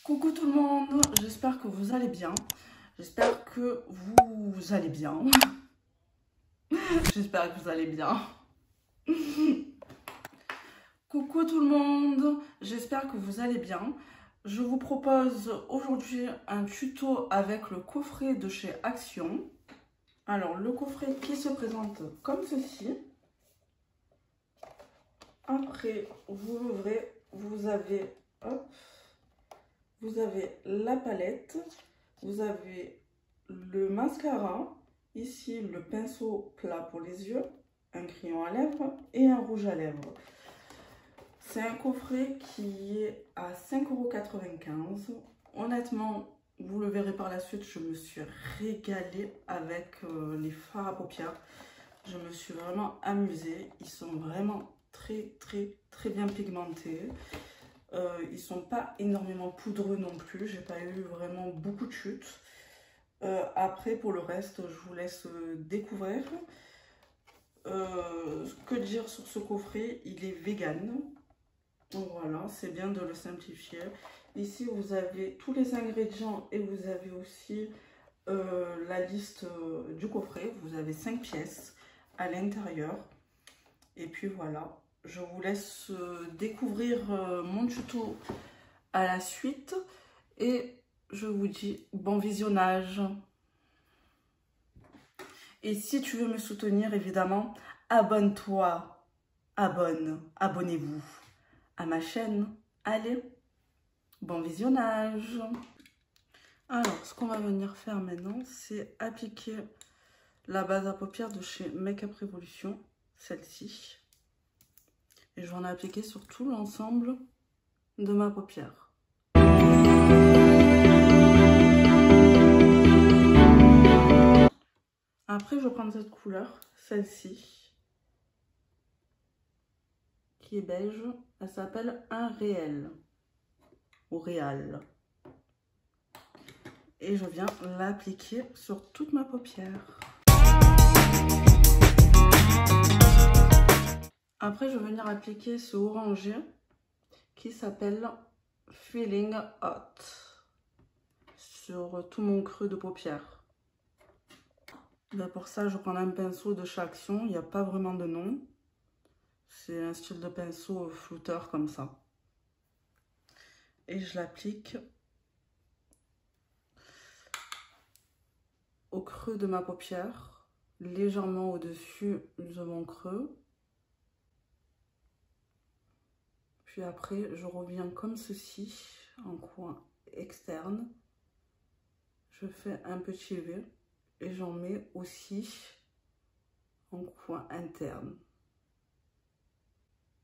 Coucou tout le monde, j'espère que vous allez bien. J'espère que vous allez bien. J'espère que vous allez bien. Coucou tout le monde, j'espère que vous allez bien. Je vous propose aujourd'hui un tuto avec le coffret de chez Action. Alors le coffret qui se présente comme ceci. Après vous l'ouvrez, vous avez la palette, vous avez le mascara, ici le pinceau plat pour les yeux, un crayon à lèvres et un rouge à lèvres. C'est un coffret qui est à 5,95 €. Honnêtement, vous le verrez par la suite, je me suis régalée avec les fards à paupières. Je me suis vraiment amusée. Ils sont vraiment très bien pigmentés. Ils sont pas énormément poudreux non plus. J'ai pas eu vraiment beaucoup de chutes. Après, pour le reste, je vous laisse découvrir. Que dire sur ce coffret? Il est vegan. Donc voilà, c'est bien de le simplifier. Ici, vous avez tous les ingrédients et vous avez aussi la liste du coffret. Vous avez 5 pièces à l'intérieur. Et puis voilà, je vous laisse découvrir mon tuto à la suite. Et je vous dis bon visionnage. Et si tu veux me soutenir, évidemment, abonne-toi, abonnez-vous à ma chaîne. Allez, bon visionnage. Alors, ce qu'on va venir faire maintenant, c'est appliquer la base à paupières de chez Make Up Revolution, celle-ci. Et je vais en appliquer sur tout l'ensemble de ma paupière. Après, je vais prendre cette couleur, celle-ci, qui est beige. Elle s'appelle Un Réel, ou Réal. Et je viens l'appliquer sur toute ma paupière. Après, je vais venir appliquer ce orangé qui s'appelle Feeling Hot sur tout mon creux de paupière. Ben pour ça, je prends un pinceau de chez Action. Il n'y a pas vraiment de nom. C'est un style de pinceau flouteur comme ça. Et je l'applique au creux de ma paupière, légèrement au-dessus de mon creux. Puis après, je reviens comme ceci, en coin externe. Je fais un petit V et j'en mets aussi en coin interne.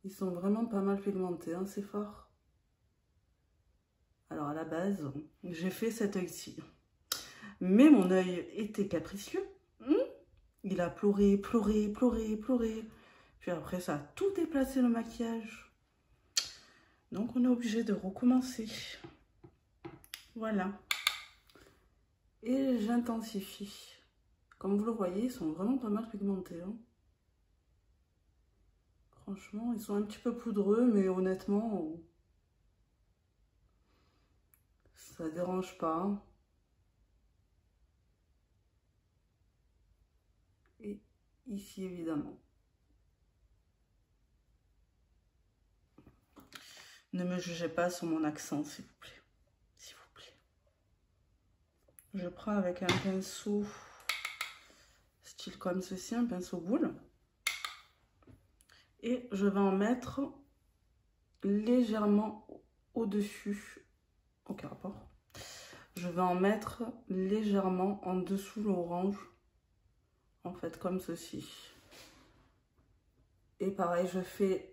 Ils sont vraiment pas mal pigmentés, hein, c'est fort. Alors à la base, j'ai fait cet œil-ci. Mais mon œil était capricieux. Il a pleuré. Puis après, ça a tout déplacé le maquillage. Donc on est obligé de recommencer. Voilà. Et j'intensifie. Comme vous le voyez, ils sont vraiment pas mal pigmentés. Hein. Franchement, ils sont un petit peu poudreux, mais honnêtement, ça dérange pas. Hein. Et ici, évidemment. Ne me jugez pas sur mon accent, s'il vous plaît. S'il vous plaît. Je prends avec un pinceau style comme ceci, un pinceau boule. Et je vais en mettre légèrement au-dessus. Aucun rapport. Je vais en mettre légèrement en dessous l'orange. En fait, comme ceci. Et pareil, je fais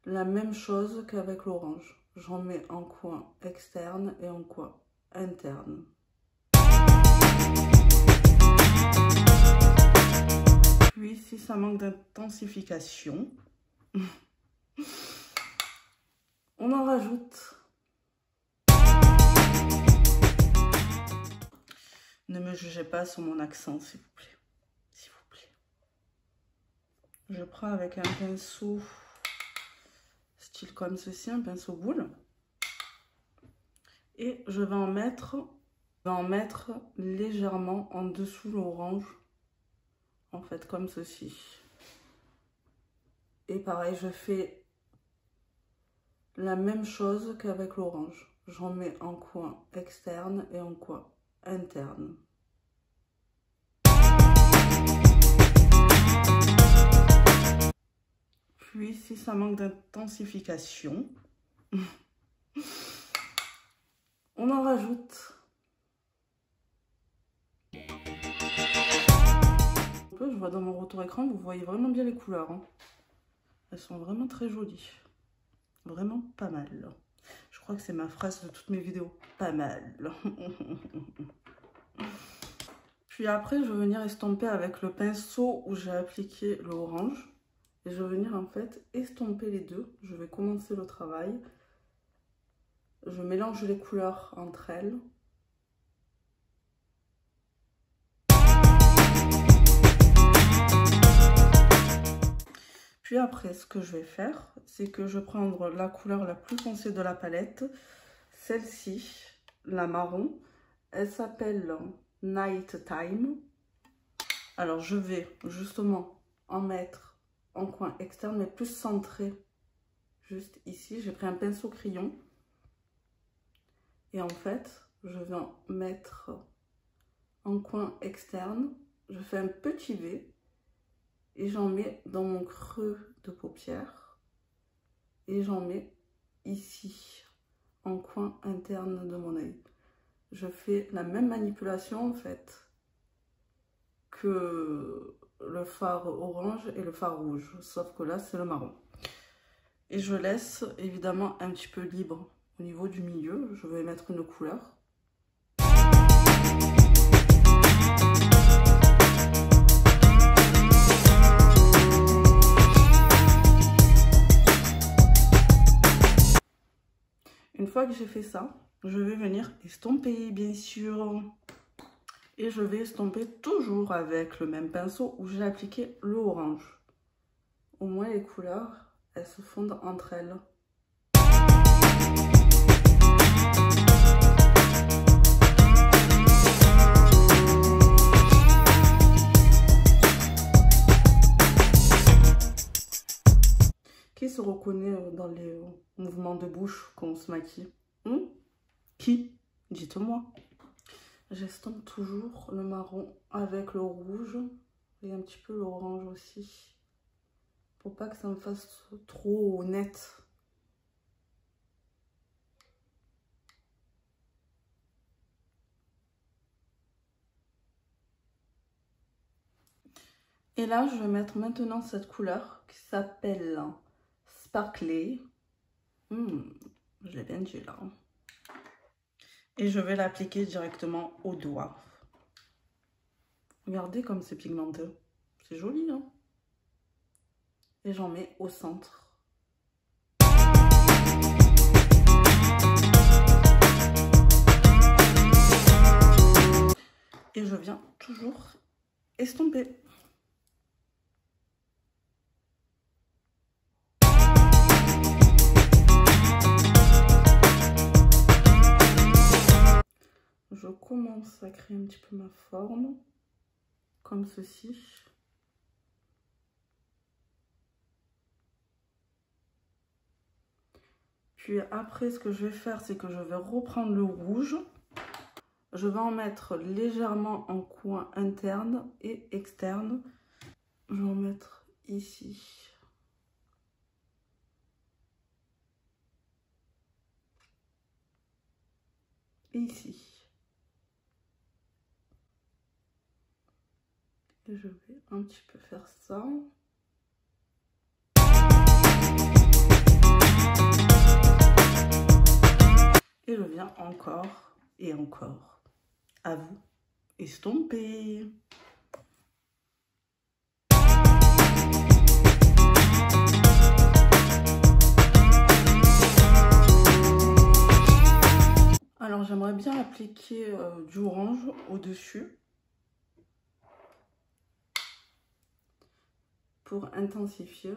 la même chose qu'avec l'orange. J'en mets en coin externe et en coin interne. Puis, si ça manque d'intensification, on en rajoute. Ne me jugez pas sur mon accent, s'il vous plaît. S'il vous plaît. Je prends avec un pinceau style comme ceci, un pinceau boule. Et je vais en mettre légèrement en dessous l'orange, en fait comme ceci. Et pareil, je fais la même chose qu'avec l'orange. J'en mets en coin externe et en coin interne. Puis si ça manque d'intensification, on en rajoute. Je vois dans mon retour écran, vous voyez vraiment bien les couleurs. Hein. Elles sont vraiment très jolies. Vraiment pas mal. Je crois que c'est ma phrase de toutes mes vidéos. Pas mal. Puis après, je vais venir estomper avec le pinceau où j'ai appliqué l'orange. Et je vais venir en fait estomper les deux. Je vais commencer le travail. Je mélange les couleurs entre elles. Puis après, ce que je vais faire, c'est que je vais prendre la couleur la plus foncée de la palette. Celle-ci, la marron. Elle s'appelle Night Time. Alors, je vais justement en mettre en coin externe, mais plus centré. Juste ici, j'ai pris un pinceau crayon. Et en fait, je vais en mettre en coin externe. Je fais un petit V. Et j'en mets dans mon creux de paupière. Et j'en mets ici, en coin interne de mon œil. Je fais la même manipulation en fait que le fard orange et le fard rouge. Sauf que là, c'est le marron. Et je laisse évidemment un petit peu libre au niveau du milieu. Je vais mettre une couleur. Une fois que j'ai fait ça, je vais venir estomper, bien sûr. Et je vais estomper toujours avec le même pinceau où j'ai appliqué l'orange. Au moins, les couleurs, elles se fondent entre elles. Qui se reconnaît dans les mouvements de bouche quand on se maquille? Qui? Dites-moi. J'estompe toujours le marron avec le rouge et un petit peu l'orange aussi. Pour pas que ça me fasse trop net. Et là, je vais mettre maintenant cette couleur qui s'appelle Sparkly. Je l'ai bien dit là. Et je vais l'appliquer directement au doigt. Regardez comme c'est pigmenté. C'est joli, hein? Et j'en mets au centre. Et je viens toujours estomper. Je commence à créer un petit peu ma forme, comme ceci. Puis après, ce que je vais faire, c'est que je vais reprendre le rouge. Je vais en mettre légèrement en coin interne et externe. Je vais en mettre ici. Et ici. Et je vais un petit peu faire ça. Et je viens encore et encore. À vous, estomper. Alors j'aimerais bien appliquer du orange au-dessus. Pour intensifier.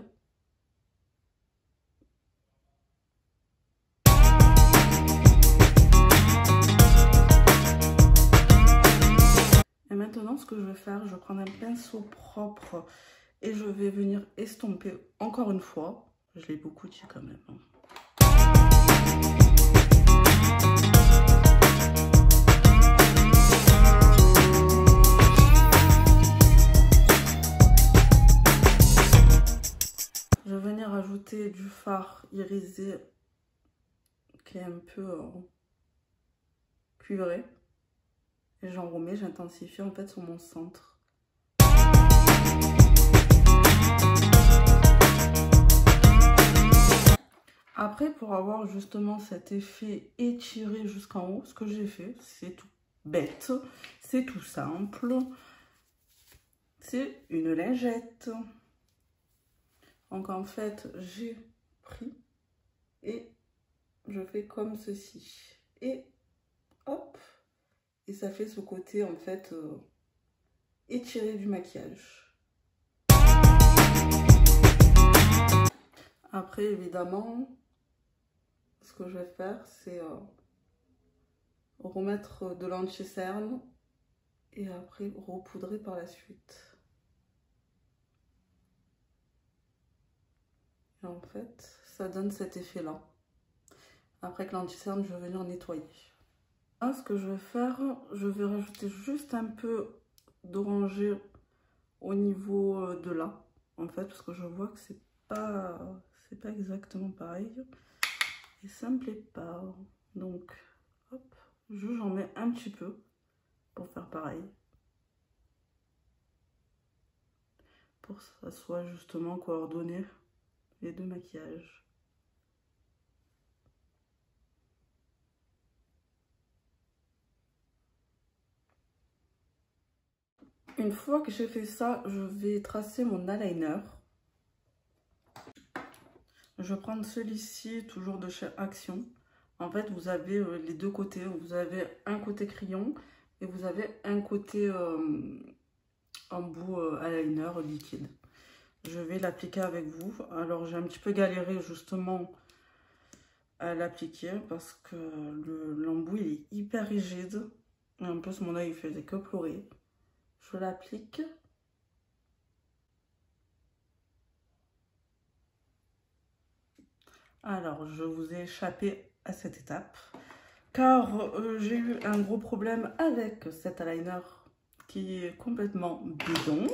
maintenant, ce que je vais faire, je vais prendre un pinceau propre et je vais venir estomper encore une fois. Je l'ai beaucoup dit quand même. Je vais venir ajouter du fard irisé qui est un peu cuivré. Et j'en remets, j'intensifie en fait sur mon centre. Après, pour avoir justement cet effet étiré jusqu'en haut, ce que j'ai fait, c'est tout bête, c'est tout simple. C'est une lingette. Donc en fait, j'ai pris et je fais comme ceci. Et hop, et ça fait ce côté en fait étiré du maquillage. Après, évidemment, ce que je vais faire, c'est remettre de l'anti-cerne et après repoudrer par la suite. Et en fait, ça donne cet effet-là. Après que l'anti-cerne, je vais venir nettoyer. Là, ce que je vais faire, je vais rajouter juste un peu d'orangé au niveau de là. En fait, parce que je vois que c'est pas exactement pareil. Et ça me plaît pas. Donc, hop, j'en mets un petit peu pour faire pareil. Pour que ça soit justement coordonné les deux maquillages. Une fois que j'ai fait ça, je vais tracer mon eyeliner. Je vais prendre celui-ci, toujours de chez Action. En fait, vous avez les deux côtés. Vous avez un côté crayon et vous avez un côté embout eyeliner liquide. Je vais l'appliquer avec vous. Alors, j'ai un petit peu galéré justement à l'appliquer parce que l'embout il est hyper rigide. Et en plus, mon œil il faisait que pleurer. Je l'applique. Alors, je vous ai échappé à cette étape car j'ai eu un gros problème avec cet eyeliner qui est complètement bidon.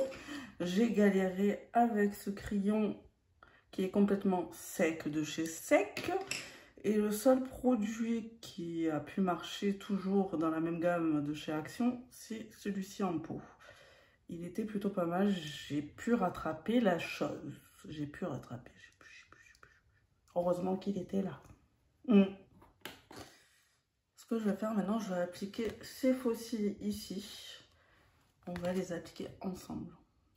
J'ai galéré avec ce crayon qui est complètement sec de chez Sec. Et le seul produit qui a pu marcher toujours dans la même gamme de chez Action, c'est celui-ci en pot. Il était plutôt pas mal. J'ai pu rattraper la chose. J'ai pu rattraper. Heureusement qu'il était là. Ce que je vais faire maintenant, je vais appliquer ces faux cils ici. On va les appliquer ensemble.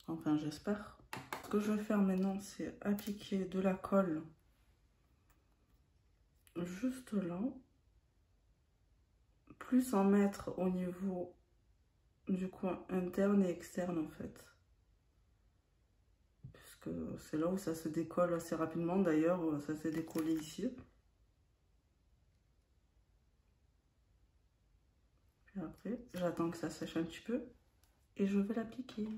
Enfin, j'espère. Ce que je vais faire maintenant, c'est appliquer de la colle juste là. Plus en mettre au niveau du coin interne et externe en fait. Puisque c'est là où ça se décolle assez rapidement. D'ailleurs, ça s'est décollé ici. Puis après, j'attends que ça sèche un petit peu. Et je vais l'appliquer.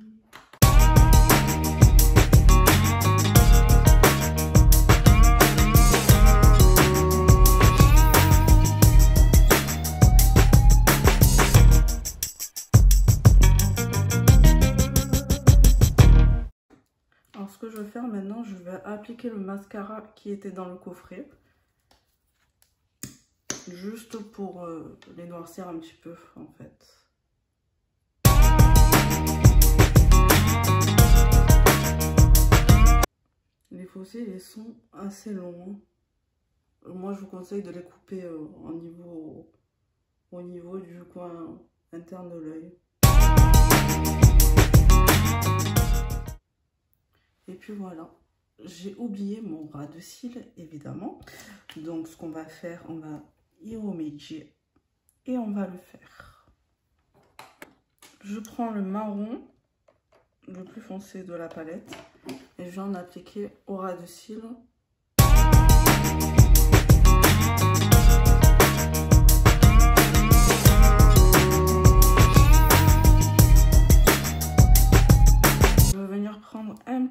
Alors ce que je vais faire maintenant, je vais appliquer le mascara qui était dans le coffret. Juste pour les noircir un petit peu en fait. Les faux cils, ils sont assez longs. Moi, je vous conseille de les couper au niveau du coin interne de l'œil. Et puis voilà. J'ai oublié mon ras de cils, évidemment. Donc, ce qu'on va faire, on va y remédier et on va le faire. Je prends le marron, le plus foncé de la palette, et je vais en appliquer au ras de cils.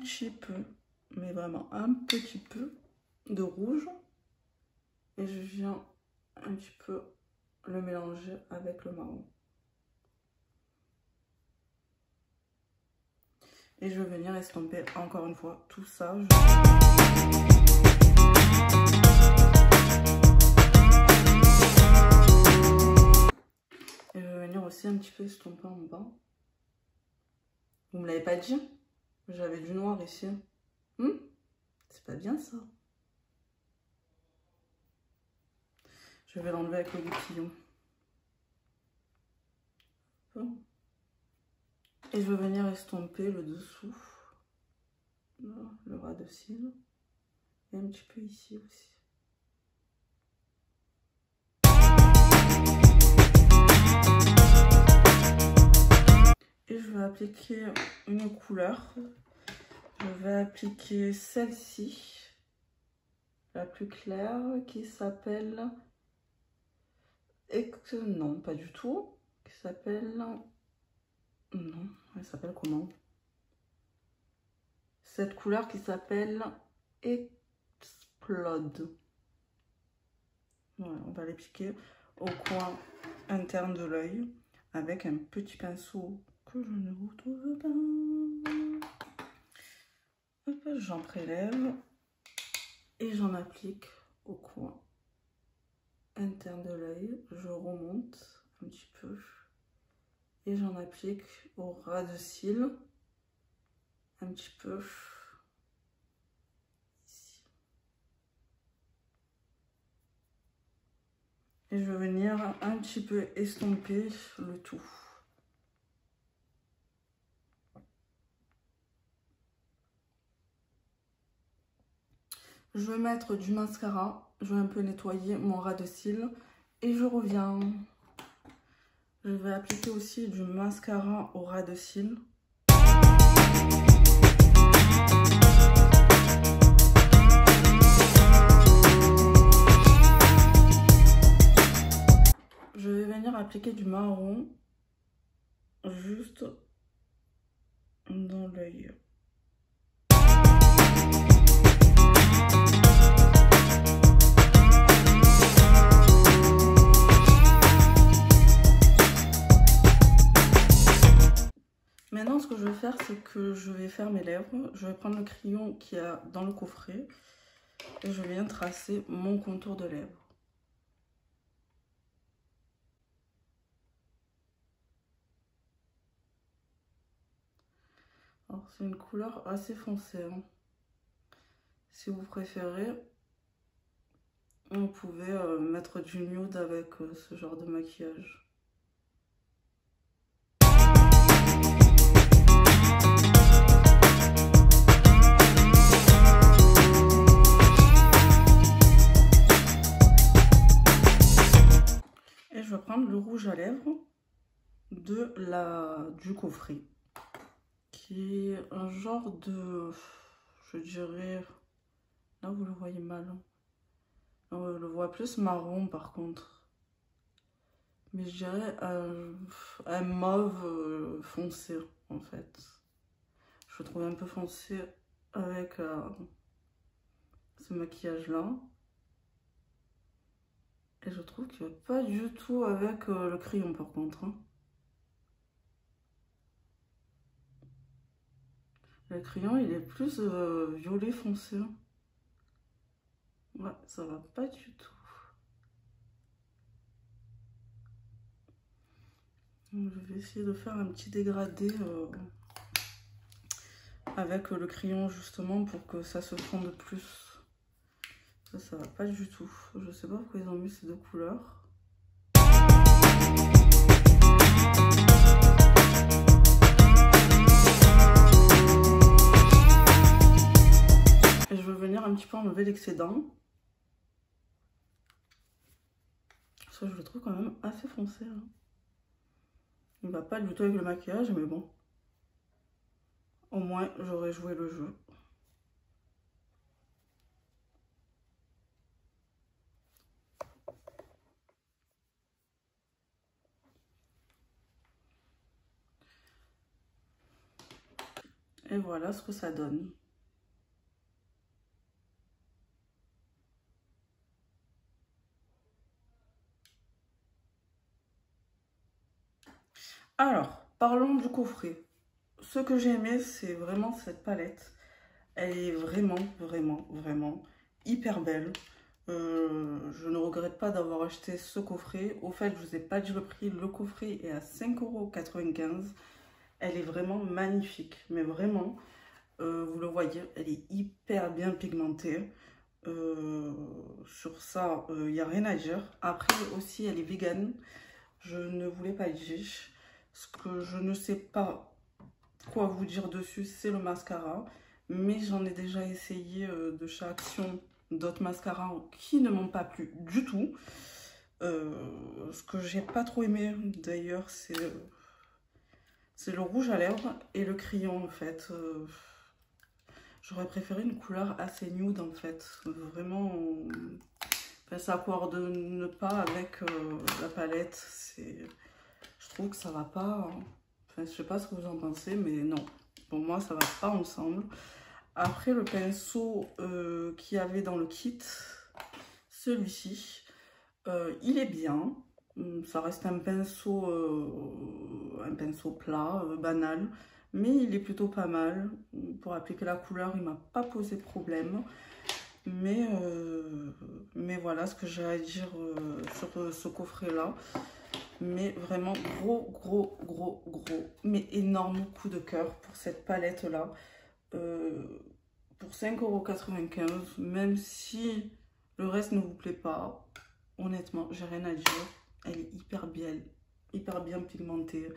petit peu, mais vraiment un petit peu de rouge. Et je viens un petit peu le mélanger avec le marron. Et je vais venir estomper encore une fois tout ça. Et je vais venir aussi un petit peu estomper en bas. Vous me l'avez pas dit? J'avais du noir ici. C'est pas bien ça. Je vais l'enlever avec le goupillon. Et je vais venir estomper le dessous, le ras de cils, et un petit peu ici aussi. Et je vais appliquer une couleur. Je vais appliquer celle-ci, la plus claire, qui s'appelle... Non, pas du tout. Qui s'appelle... Non, elle s'appelle comment? Cette couleur qui s'appelle Explode. Voilà, on va l'appliquer au coin interne de l'œil avec un petit pinceau que je ne retrouve pas. J'en prélève et j'en applique au coin interne de l'œil. Je remonte un petit peu et j'en applique au ras de cils un petit peu ici. Et je vais venir un petit peu estomper le tout. Je vais mettre du mascara, je vais un peu nettoyer mon ras de cils et je reviens. Je vais appliquer aussi du mascara au ras de cils. Je vais venir appliquer du marron juste dans l'œil. Maintenant, ce que je vais faire, c'est que je vais faire mes lèvres. Je vais prendre le crayon qu'il y a dans le coffret et je viens tracer mon contour de lèvres. Alors, c'est une couleur assez foncée, hein. Si vous préférez, vous pouvez mettre du nude avec ce genre de maquillage. Et je vais prendre le rouge à lèvres du coffret, qui est un genre de, je dirais, là vous le voyez mal, on le voit plus marron par contre, mais je dirais un mauve foncé en fait. Je le trouve un peu foncé avec ce maquillage là, et je trouve qu'il va pas du tout avec le crayon par contre, hein. Le crayon, il est plus violet foncé. Ouais, ça va pas du tout. Donc, je vais essayer de faire un petit dégradé avec le crayon justement pour que ça se fonde plus. Ça va pas du tout. Je sais pas pourquoi ils ont mis ces deux couleurs. Et je vais venir un petit peu enlever l'excédent. Parce que je le trouve quand même assez foncé, hein. Il va pas du tout avec le maquillage, mais bon. Au moins, j'aurais joué le jeu. Et voilà ce que ça donne. Alors, parlons du coffret. Ce que j'ai aimé, c'est vraiment cette palette. Elle est vraiment, vraiment, vraiment hyper belle. Je ne regrette pas d'avoir acheté ce coffret. Au fait, je ne vous ai pas dit le prix. Le coffret est à 5,95 €. Elle est vraiment magnifique. Mais vraiment, vous le voyez, elle est hyper bien pigmentée. Sur ça, il n'y a rien à dire. Après aussi, elle est vegan. Je ne voulais pas dire. Ce que je ne sais pas quoi vous dire dessus, c'est le mascara. Mais j'en ai déjà essayé de chez Action d'autres mascaras qui ne m'ont pas plu du tout. Ce que j'ai pas trop aimé d'ailleurs, c'est le rouge à lèvres et le crayon en fait. J'aurais préféré une couleur assez nude en fait. Vraiment, enfin, ça coordonne pas avec la palette. Je trouve que ça va pas. Enfin, je sais pas ce que vous en pensez, mais non. Pour moi, ça va pas ensemble. Après, le pinceau qu'il y avait dans le kit, celui-ci, il est bien. Ça reste un pinceau plat, banal, mais il est plutôt pas mal. Pour appliquer la couleur, il m'a pas posé de problème. Mais voilà ce que j'ai à dire sur ce coffret-là. Mais vraiment gros, mais énorme coup de cœur pour cette palette-là. Pour 5,95 €, même si le reste ne vous plaît pas, honnêtement, j'ai rien à dire. Elle est hyper bien pigmentée.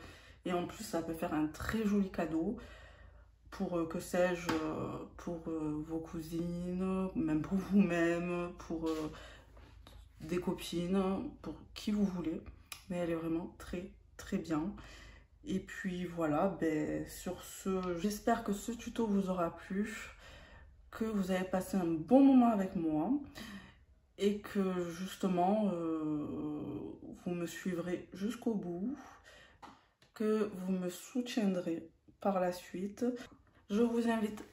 Et en plus, ça peut faire un très joli cadeau pour, que sais-je, pour vos cousines, même pour vous-même, pour des copines, pour qui vous voulez. Mais elle est vraiment très bien. Et puis voilà, ben, sur ce, j'espère que ce tuto vous aura plu, que vous avez passé un bon moment avec moi et que justement vous me suivrez jusqu'au bout, que vous me soutiendrez par la suite. Je vous invite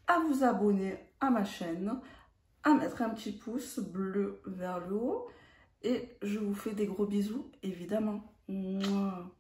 à vous abonner à ma chaîne, à mettre un petit pouce bleu vers le haut et je vous fais des gros bisous évidemment. Mouah.